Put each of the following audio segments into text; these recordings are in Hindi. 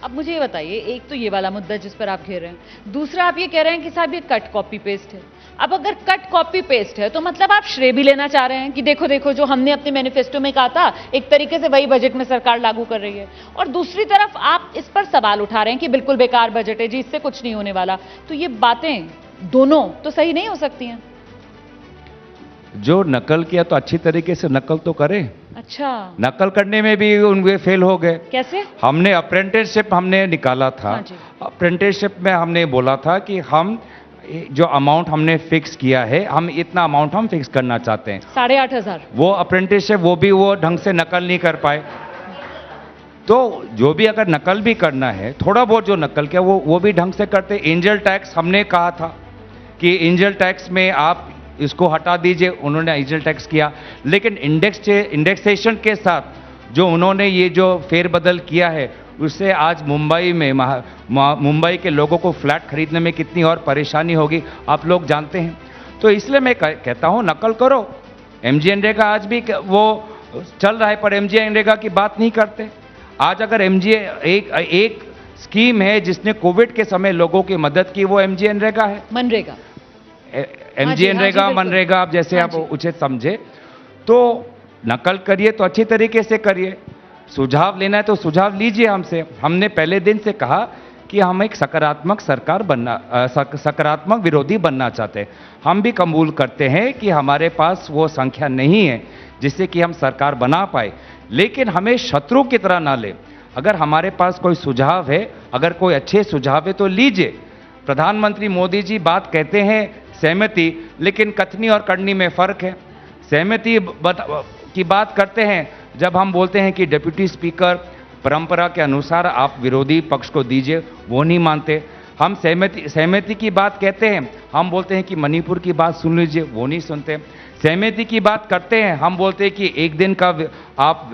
अब मुझे ये बताइए, एक तो ये वाला मुद्दा जिस पर आप घेर रहे हैं, दूसरा आप ये कह रहे हैं कि साहब ये कट कॉपी पेस्ट है। अब अगर कट कॉपी पेस्ट है तो मतलब आप श्रेय भी लेना चाह रहे हैं कि देखो देखो जो हमने अपने मैनिफेस्टो में कहा था एक तरीके से वही बजट में सरकार लागू कर रही है, और दूसरी तरफ आप इस पर सवाल उठा रहे हैं कि बिल्कुल बेकार बजट है जी, इससे कुछ नहीं होने वाला। तो ये बातें दोनों तो सही नहीं हो सकती हैं। जो नकल किया तो अच्छी तरीके से नकल तो करे। अच्छा, नकल करने में भी उनके फेल हो गए। कैसे? हमने अप्रेंटिसशिप हमने निकाला था। हाँ जी। अप्रेंटिसशिप में हमने बोला था कि हम जो अमाउंट हमने फिक्स किया है, हम इतना अमाउंट हम फिक्स करना चाहते हैं। 8,500। वो अप्रेंटिसशिप वो ढंग से नकल नहीं कर पाए। तो जो भी अगर नकल भी करना है, थोड़ा बहुत जो नकल किया वो भी ढंग से करते। एंजल टैक्स हमने कहा था कि एंजल टैक्स में आप इसको हटा दीजिए, उन्होंने एंजल टैक्स किया। लेकिन इंडेक्सेशन के साथ जो उन्होंने ये जो फेरबदल किया है, उससे आज मुंबई में मुंबई के लोगों को फ्लैट खरीदने में कितनी और परेशानी होगी आप लोग जानते हैं। तो इसलिए मैं कहता हूं नकल करो। एमजीएनरेगा आज भी वो चल रहा है, पर एमजीएनरेगा की बात नहीं करते। आज अगर एक स्कीम है जिसने कोविड के समय लोगों की मदद की, वो एमजीएनरेगा है, मनरेगा। एमजीएनरेगा, मनरेगा, आप जैसे आप उचित समझे। तो नकल करिए तो अच्छी तरीके से करिए। सुझाव लेना है तो सुझाव लीजिए हमसे। हमने पहले दिन से कहा कि हम एक सकारात्मक सकारात्मक विरोधी बनना चाहते हैं। हम भी कबूल करते हैं कि हमारे पास वो संख्या नहीं है जिससे कि हम सरकार बना पाए, लेकिन हमें शत्रु की तरह ना ले। अगर हमारे पास कोई सुझाव है, अगर कोई अच्छे सुझाव है तो लीजिए। प्रधानमंत्री मोदी जी बात कहते हैं सहमति, लेकिन कथनी और करनी में फर्क है। सहमति की बात करते हैं जब हम बोलते हैं कि डिप्टी स्पीकर परंपरा के अनुसार आप विरोधी पक्ष को दीजिए, वो नहीं मानते। हम सहमति की बात कहते हैं, हम बोलते हैं कि मणिपुर की बात सुन लीजिए, वो नहीं सुनते। सहमति की बात करते हैं, हम बोलते हैं कि एक दिन का आप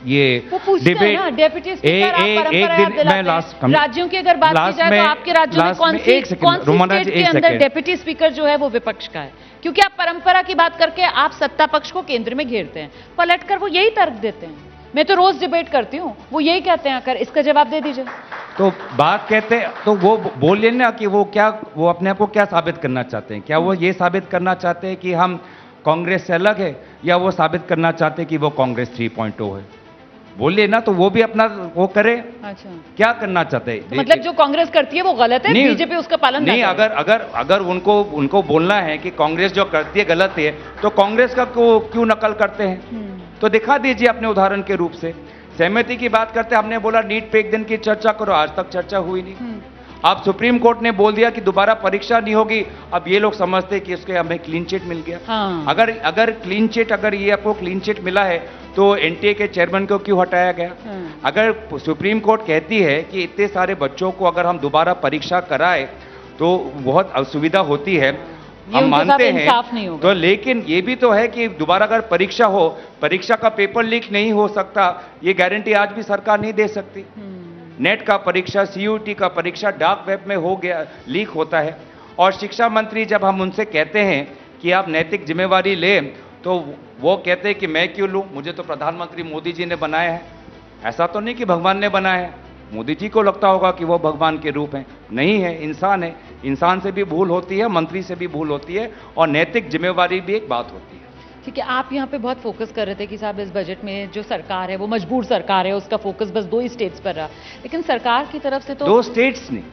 ये डिबेट डेप्यूटी स्पीकर एक दिन मैं लास्ट राज्यों की अगर बात की जाए तो आपके राज्यों में कौन सी स्टेट के अंदर डेप्यूटी स्पीकर जो है वो विपक्ष का है? क्योंकि आप परंपरा की बात करके आप सत्ता पक्ष को केंद्र में घेरते हैं, पलटकर वो यही तर्क देते हैं। मैं तो रोज डिबेट करती हूँ, वो यही कहते हैं, आकर इसका जवाब दे दीजिए। तो बात कहते हैं तो वो बोलिए ना कि वो अपने आप को क्या साबित करना चाहते हैं। क्या वो ये साबित करना चाहते हैं कि हम कांग्रेस से अलग है, या वो साबित करना चाहते हैं कि वो कांग्रेस 3.0 है? बोलिए ना, तो वो भी अपना वो करे। अच्छा, क्या करना चाहते हैं? तो मतलब जो कांग्रेस करती है वो गलत है, बीजेपी उसका पालन नहीं। अगर उनको बोलना है कि कांग्रेस जो करती है गलत है, तो कांग्रेस का क्यों नकल करते हैं? तो दिखा दीजिए अपने उदाहरण के रूप से। सहमति की बात करते, हमने बोला नीट पे एक दिन की चर्चा करो, आज तक चर्चा हुई नहीं। आप सुप्रीम कोर्ट ने बोल दिया कि दोबारा परीक्षा नहीं होगी। अब ये लोग समझते कि उसके हमें क्लीन चिट मिल गया। हाँ। अगर क्लीन चिट, अगर ये आपको क्लीन चिट मिला है तो एनटीए के चेयरमैन को क्यों हटाया गया? हाँ। अगर सुप्रीम कोर्ट कहती है कि इतने सारे बच्चों को अगर हम दोबारा परीक्षा कराए तो बहुत असुविधा होती है, हम मानते हैं, तो लेकिन ये भी तो है कि दोबारा अगर परीक्षा हो, परीक्षा का पेपर लीक नहीं हो सकता, ये गारंटी आज भी सरकार नहीं दे सकती। नेट का परीक्षा, सीयूटी का परीक्षा डार्क वेब में हो गया, लीक होता है। और शिक्षा मंत्री जब हम उनसे कहते हैं कि आप नैतिक जिम्मेवारी लें, तो वो कहते हैं कि मैं क्यों लूं, मुझे तो प्रधानमंत्री मोदी जी ने बनाया है। ऐसा तो नहीं कि भगवान ने बनाया है। मोदी जी को लगता होगा कि वो भगवान के रूप हैं, नहीं है, इंसान है। इंसान से भी भूल होती है, मंत्री से भी भूल होती है, और नैतिक जिम्मेवारी भी एक बात होती है। ठीक है, आप यहाँ पे बहुत फोकस कर रहे थे कि साहब इस बजट में जो सरकार है वो मजबूर सरकार है, उसका फोकस बस 2 ही स्टेट्स पर रहा। लेकिन सरकार की तरफ से तो 2 स्टेट्स नहीं,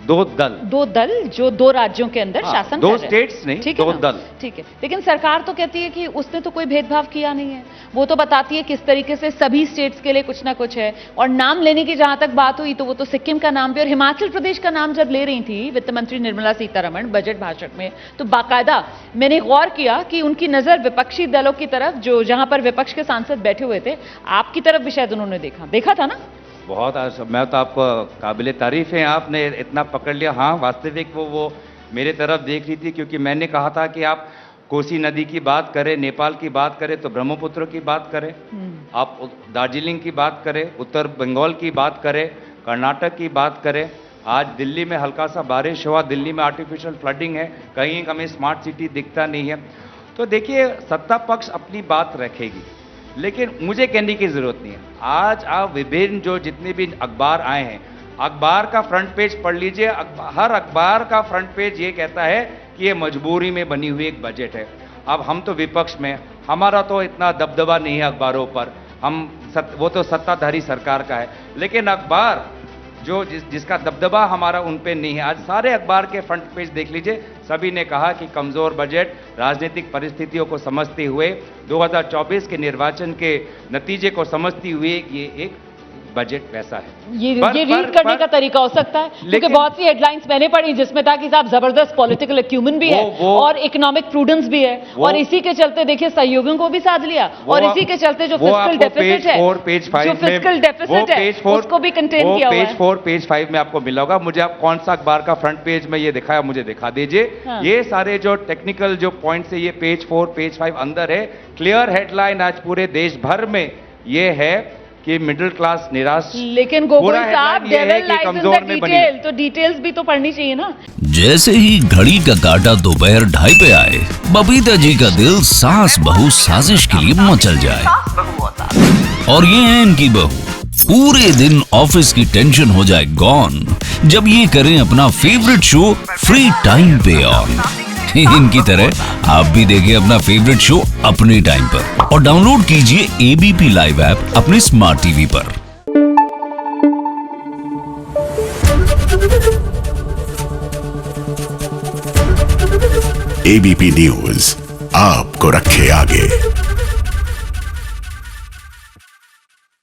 2 दल जो 2 राज्यों के अंदर शासन कर रहे हैं। 2 स्टेट्स नहीं, 2 दल। ठीक है, लेकिन सरकार तो कहती है कि उसने तो कोई भेदभाव किया नहीं है। वो तो बताती है किस तरीके से सभी स्टेट्स के लिए कुछ ना कुछ है। और नाम लेने की जहां तक बात हुई तो वो तो सिक्किम का नाम भी और हिमाचल प्रदेश का नाम जब ले रही थी वित्त मंत्री निर्मला सीतारमण बजट भाषण में, तो बाकायदा मैंने गौर किया कि उनकी नजर विपक्षी दलों की तरफ, जो जहां पर विपक्ष के सांसद बैठे हुए थे, आपकी तरफ भी शायद उन्होंने देखा था ना। बहुत मैं तो आपको काबिले तारीफ है, आपने इतना पकड़ लिया। हाँ, वास्तविक वो मेरे तरफ देख रही थी, क्योंकि मैंने कहा था कि आप कोसी नदी की बात करें, नेपाल की बात करें तो ब्रह्मपुत्र की बात करें, आप दार्जिलिंग की बात करें, उत्तर बंगाल की बात करें, कर्नाटक की बात करें। आज दिल्ली में हल्का सा बारिश हुआ, दिल्ली में आर्टिफिशियल फ्लडिंग है, कहीं हमें स्मार्ट सिटी दिखता नहीं है। तो देखिए, सत्ता पक्ष अपनी बात रखेगी, लेकिन मुझे कहने की जरूरत नहीं है। आज आप विभिन्न जो जितने भी अखबार आए हैं, अखबार का फ्रंट पेज पढ़ लीजिए, हर अखबार का फ्रंट पेज ये कहता है कि ये मजबूरी में बनी हुई एक बजट है। अब हम तो विपक्ष में, हमारा तो इतना दबदबा नहीं है अखबारों पर, वो तो सत्ताधारी सरकार का है, लेकिन अखबार जो जिसका दबदबा हमारा उन पे नहीं है। आज सारे अखबार के फ्रंट पेज देख लीजिए, सभी ने कहा कि कमजोर बजट, राजनीतिक परिस्थितियों को समझते हुए, 2024 के निर्वाचन के नतीजे को समझते हुए ये एक बजट वैसा है। ये रीड करने का तरीका हो सकता है, क्योंकि बहुत सी हेडलाइंस मैंने पढ़ी जिसमें था कि साहब जबरदस्त पॉलिटिकल एक्यूमेन भी है और इकोनॉमिक प्रूडेंस भी है, और इसी के चलते देखिए सहयोगियों को भी साथ लिया, और इसी के चलते जो फिस्कल डेफिसिट है, जो फिस्कल डेफिसिट है उसको भी कंटेन किया हुआ है। पेज 4 पेज 5 में आपको मिला होगा। मुझे आप कौन सा अखबार का फ्रंट पेज में ये दिखाया, मुझे दिखा दीजिए। हाँ। ये सारे जो टेक्निकल जो पॉइंट्स है, ये पेज 4 पेज 5 अंदर है। क्लियर हेडलाइन आज पूरे देश भर में ये है कि मिडिल क्लास निराश। लेकिन गोकुल साहब, devil lies in the detail, तो डिटेल्स भी तो पढ़नी चाहिए ना। जैसे ही घड़ी का काटा दोपहर 2:30 पे आए, बबीता जी का दिल सास बहू साजिश के लिए मचल जाए। और ये है इनकी बहू, पूरे दिन ऑफिस की टेंशन हो जाए गॉन जब ये करें अपना फेवरेट शो फ्री टाइम पे ऑन। इनकी तरह आप भी देखिए अपना फेवरेट शो अपने टाइम पर और डाउनलोड कीजिए एबीपी लाइव ऐप अपने स्मार्ट टीवी पर। एबीपी न्यूज आपको रखे आगे।